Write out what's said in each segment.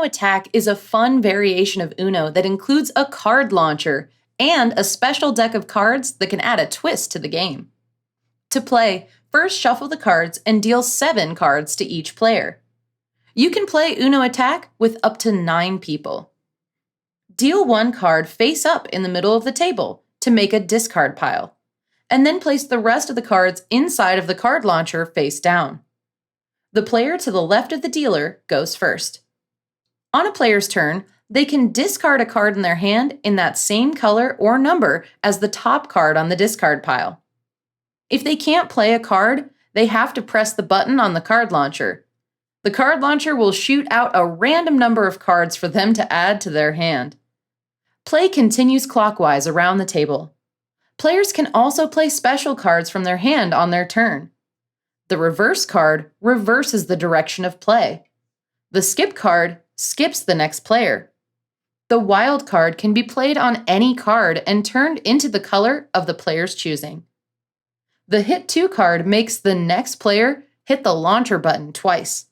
Attack is a fun variation of Uno that includes a card launcher and a special deck of cards that can add a twist to the game. To play, first shuffle the cards and deal 7 cards to each player. You can play Uno Attack with up to 9 people. Deal 1 card face up in the middle of the table to make a discard pile, and then place the rest of the cards inside of the card launcher face down. The player to the left of the dealer goes first. On a player's turn, they can discard a card in their hand in that same color or number as the top card on the discard pile. If they can't play a card, they have to press the button on the card launcher. The card launcher will shoot out a random number of cards for them to add to their hand. Play continues clockwise around the table. Players can also play special cards from their hand on their turn. The reverse card reverses the direction of play. The skip card skips the next player. The wild card can be played on any card and turned into the color of the player's choosing. The hit 2 card makes the next player hit the launcher button twice.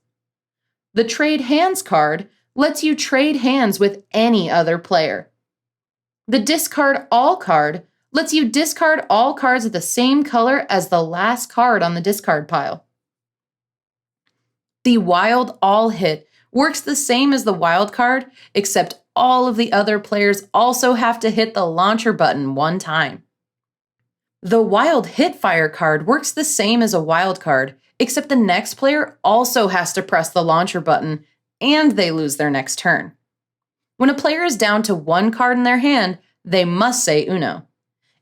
The trade hands card lets you trade hands with any other player. The discard all card lets you discard all cards of the same color as the last card on the discard pile. The wild all hit works the same as the wild card, except all of the other players also have to hit the launcher button 1 time. The wild hit fire card works the same as a wild card, except the next player also has to press the launcher button, and they lose their next turn. When a player is down to 1 card in their hand, they must say Uno.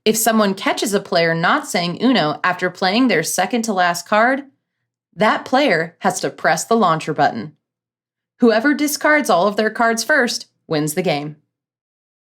If someone catches a player not saying Uno after playing their second to last card, that player has to press the launcher button. Whoever discards all of their cards first wins the game.